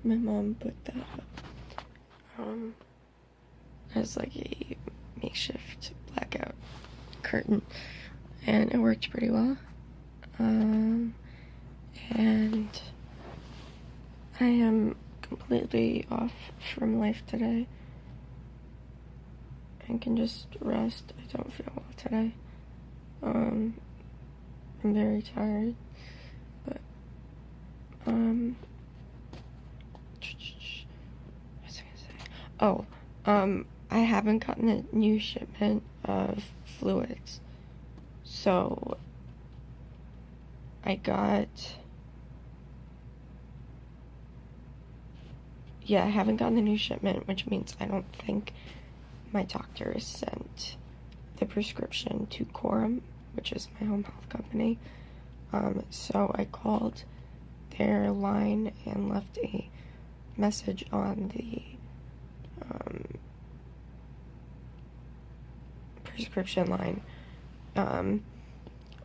my mom put that up as like a makeshift blackout curtain, and it worked pretty well. And I am completely off from life today and can just rest. I don't feel well today. I'm very tired, but what was I gonna say? Oh, I haven't gotten a new shipment of fluids, so I haven't gotten the new shipment, which means I don't think my doctor has sent the prescription to Quorum, which is my home health company. So I called their line and left a message on the prescription line.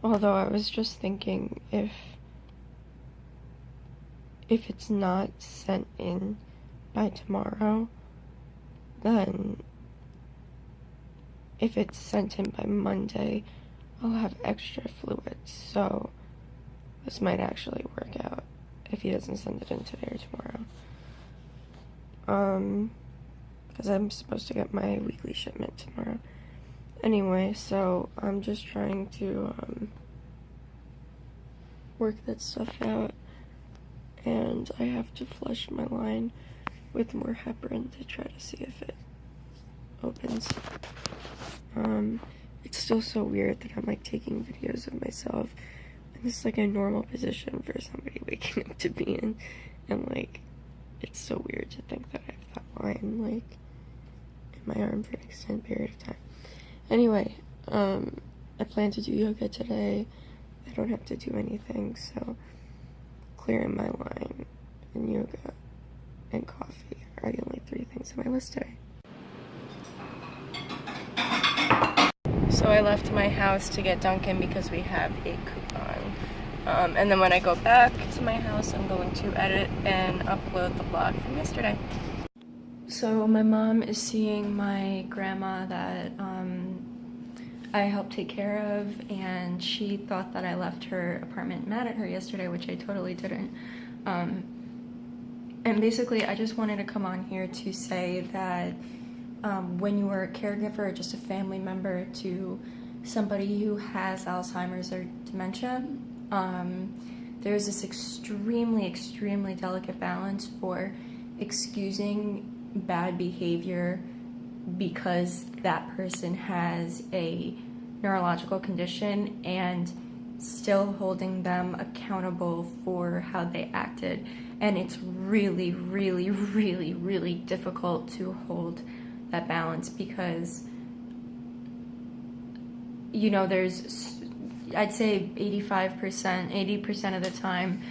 Although I was just thinking, if it's not sent in by tomorrow, then if it's sent in by Monday, I'll have extra fluids, so this might actually work out if he doesn't send it in today or tomorrow. Because I'm supposed to get my weekly shipment tomorrow. Anyway, so I'm just trying to work that stuff out, and I have to flush my line with more heparin to try to see if it opens. It's still so weird that I'm like taking videos of myself, and this is like a normal position for somebody waking up to be in, and like it's so weird to think that I have that line like in my arm for an extended period of time. Anyway, I plan to do yoga today. I don't have to do anything, so clearing my line and yoga and coffee are the only 3 things on my list today. So I left my house to get Dunkin' because we have a coupon. And then when I go back to my house, I'm going to edit and upload the vlog from yesterday. So my mom is seeing my grandma that I helped take care of, and she thought that I left her apartment mad at her yesterday, which I totally didn't. And basically, I just wanted to come on here to say that when you are a caregiver or just a family member to somebody who has Alzheimer's or dementia, there's this extremely, extremely delicate balance for excusing bad behavior because that person has a neurological condition and still holding them accountable for how they acted. And it's really, really, really, really difficult to hold that balance because, you know, there's, I'd say 80% of the time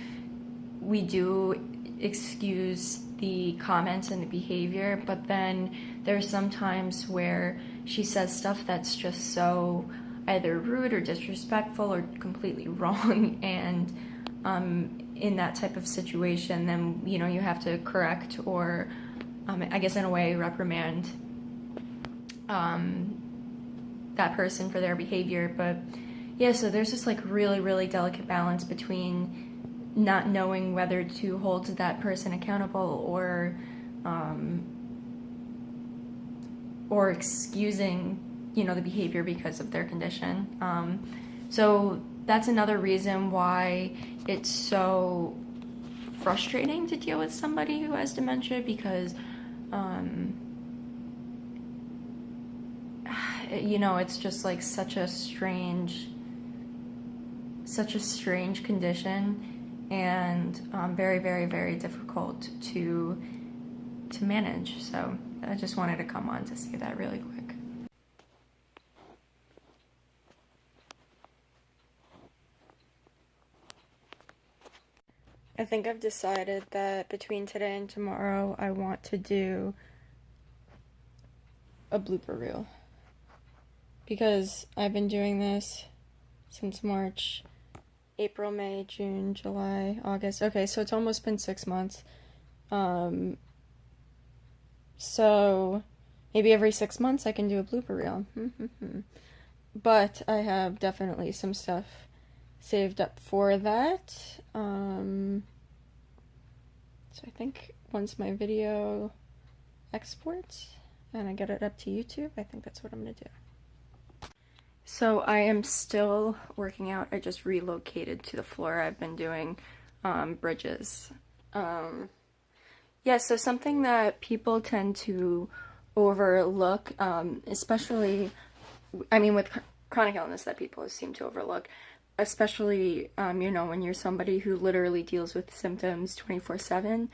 we do excuse the comments and the behavior, but then there's some times where she says stuff that's just so either rude or disrespectful or completely wrong, and in that type of situation, then, you know, you have to correct or I guess in a way reprimand that person for their behavior. But yeah, so there's this like really, really delicate balance between not knowing whether to hold that person accountable or excusing, you know, the behavior because of their condition. So that's another reason why it's so frustrating to deal with somebody who has dementia, because you know, it's just like such a strange condition, and very, very, very difficult to manage. So I just wanted to come on to say that really quick. I think I've decided that between today and tomorrow I want to do a blooper reel, because I've been doing this since March, April, May, June, July, August. Okay, so it's almost been 6 months, So maybe every 6 months I can do a blooper reel. But I have definitely some stuff saved up for that. So I think once my video exports and I get it up to YouTube, I think that's what I'm gonna do. So I am still working out. I just relocated to the floor. I've been doing bridges. Yeah, so something that people tend to overlook, especially, I mean, with chronic illness that people seem to overlook, especially, you know, when you're somebody who literally deals with symptoms 24/7,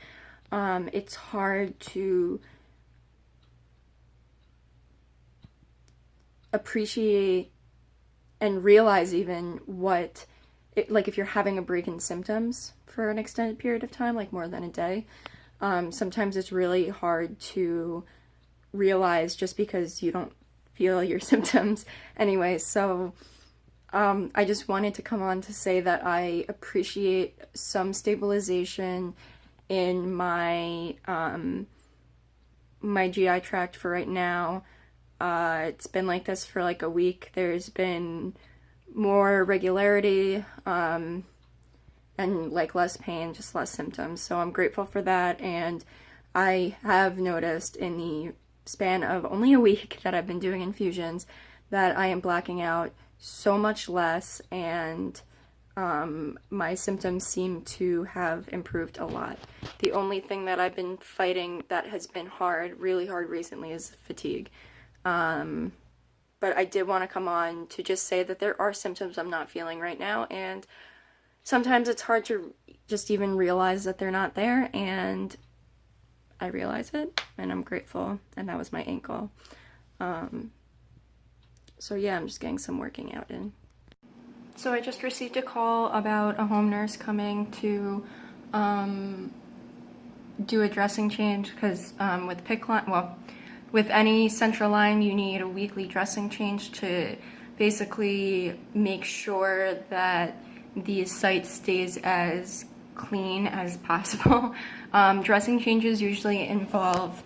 it's hard to appreciate and realize even what, like if you're having a break in symptoms for an extended period of time, like more than a day, sometimes it's really hard to realize just because you don't feel your symptoms anyway. So I just wanted to come on to say that I appreciate some stabilization in my my GI tract for right now. It's been like this for like a week. There's been more regularity and like less pain, just less symptoms. So I'm grateful for that. And I have noticed in the span of only a week that I've been doing infusions that I am blacking out so much less, and my symptoms seem to have improved a lot. The only thing that I've been fighting that has been hard, really hard recently, is fatigue. But I did want to come on to just say that there are symptoms I'm not feeling right now, and sometimes it's hard to just even realize that they're not there, and I realize it, and I'm grateful, and that was my ankle. So yeah, I'm just getting some working out in. So I just received a call about a home nurse coming to do a dressing change, because with PICC line, well, with any central line, you need a weekly dressing change to basically make sure that the site stays as clean as possible. Dressing changes usually involve,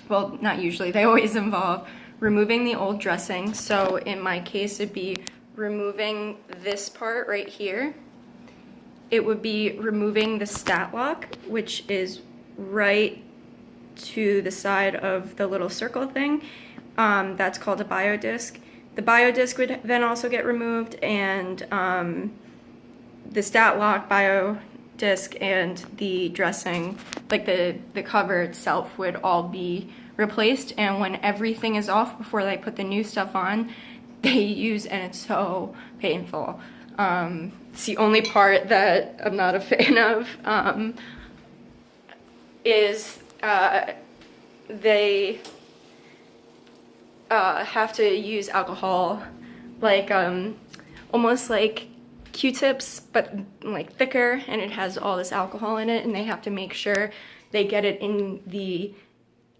well, not usually, they always involve removing the old dressing. So in my case, it'd be removing this part right here. It would be removing the stat lock, which is right to the side of the little circle thing. That's called a biodisc. The biodisc would then also get removed, and the stat lock, biodisc, and the dressing, like the cover itself, would all be replaced. And when everything is off before they put the new stuff on, they use, and it's so painful. It's the only part that I'm not a fan of, is they have to use alcohol, like almost like Q-tips, but like thicker, and it has all this alcohol in it, and they have to make sure they get it in the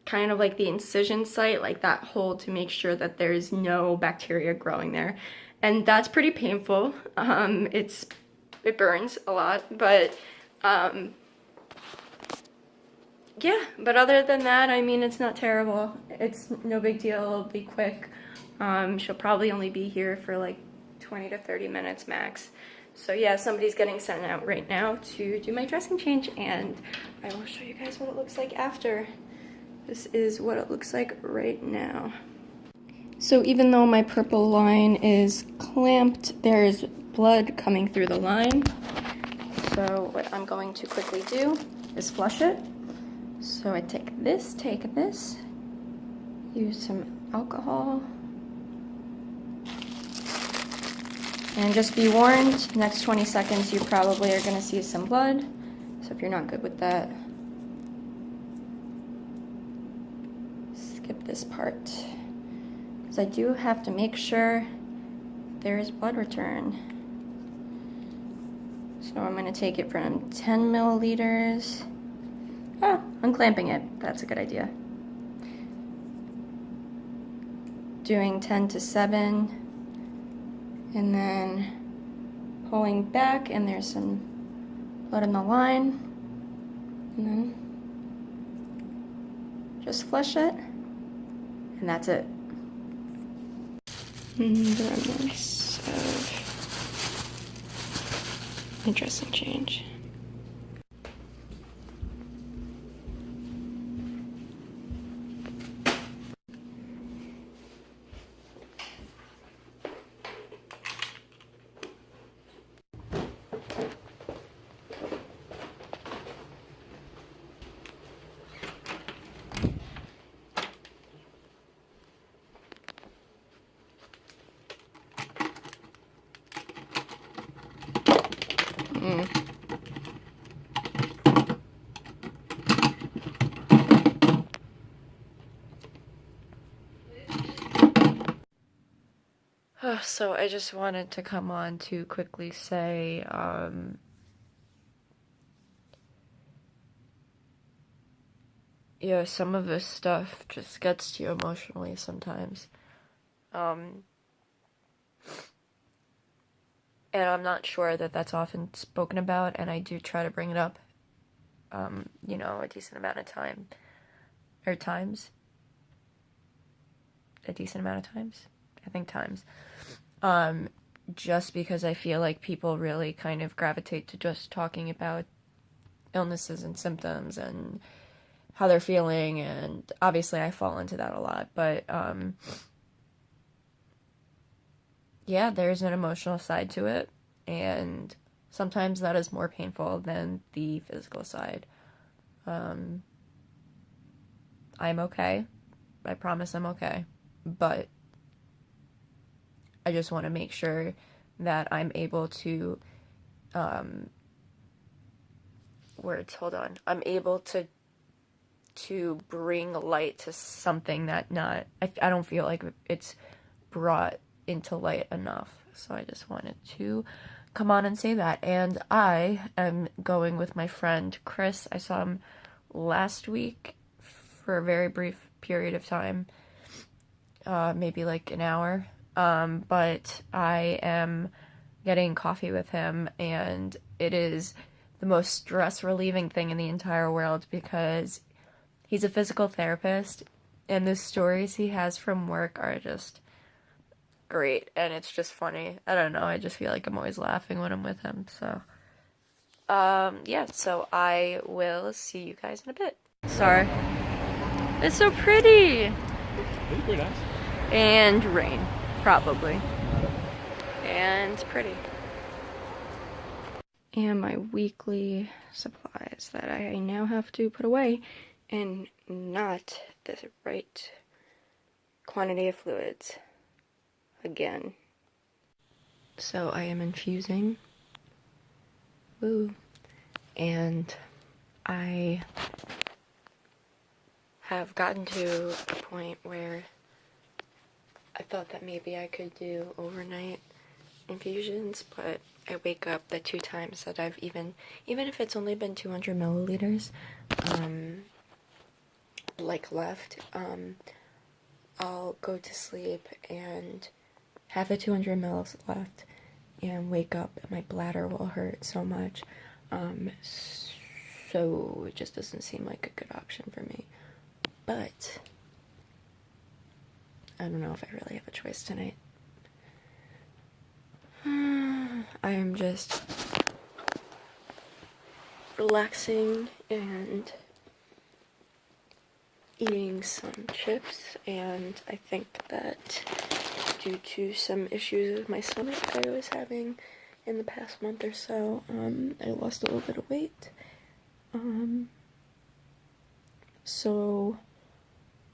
kind of like the incision site, like that hole, to make sure that there's no bacteria growing there. And that's pretty painful. It burns a lot, but yeah, but other than that, I mean, it's not terrible. It's no big deal. It'll be quick. She'll probably only be here for like 20 to 30 minutes max. So yeah, somebody's getting sent out right now to do my dressing change, and I will show you guys what it looks like after. This is what it looks like right now. So even though my purple line is clamped, there is blood coming through the line. So what I'm going to quickly do is flush it. So I take this, use some alcohol, and just be warned, next 20 seconds you probably are going to see some blood, so if you're not good with that, skip this part, because I do have to make sure there is blood return. So I'm going to take it from 10 milliliters. Oh, unclamping it. That's a good idea. Doing 10 to 7. And then pulling back, and there's some blood in the line. And then just flush it, and that's it. The remnants of interesting change. So I just wanted to come on to quickly say, yeah, some of this stuff just gets to you emotionally sometimes. And I'm not sure that that's often spoken about, and I do try to bring it up, you know, a decent amount of time, or times. A decent amount of times? I think times. Just because I feel like people really kind of gravitate to just talking about illnesses and symptoms and how they're feeling, and obviously I fall into that a lot, but yeah, there's an emotional side to it, and sometimes that is more painful than the physical side. I'm okay. I promise I'm okay, but I just want to make sure that I'm able to, I'm able to bring light to something that I don't feel like it's brought into light enough. So I just wanted to come on and say that. And I am going with my friend Chris. I saw him last week for a very brief period of time, maybe like an hour. But I am getting coffee with him, and it is the most stress-relieving thing in the entire world because he's a physical therapist, and the stories he has from work are just great, and it's just funny. I don't know, I just feel like I'm always laughing when I'm with him, so. Yeah, so I will see you guys in a bit. Sorry. It's so pretty! It's pretty nice. And rain. Probably. And pretty. And my weekly supplies that I now have to put away, and not the right quantity of fluids. Again. So I am infusing. Woo. And I have gotten to a point where I thought that maybe I could do overnight infusions, but I wake up the 2 times that I've even if it's only been 200 milliliters, like left, I'll go to sleep and have the 200 mils left and wake up and my bladder will hurt so much, so it just doesn't seem like a good option for me, but I don't know if I really have a choice tonight. I am just relaxing and eating some chips, and I think that due to some issues with my stomach I was having in the past month or so, I lost a little bit of weight. So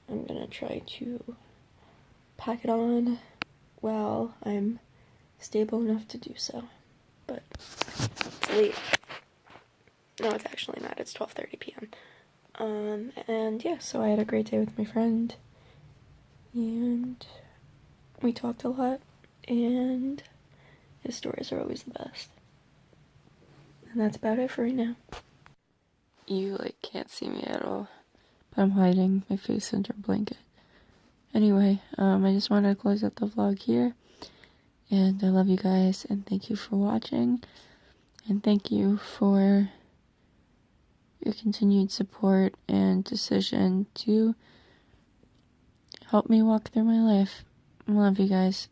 I'm gonna try to pack it on while I'm stable enough to do so. But it's late. No, it's actually not. It's 12:30 p.m. And yeah, so I had a great day with my friend, and we talked a lot, and his stories are always the best. And that's about it for right now. You, can't see me at all, but I'm hiding my face under a blanket. Anyway, I just wanted to close out the vlog here, and I love you guys, and thank you for watching, and thank you for your your continued support and decision to help me walk through my life. I love you guys.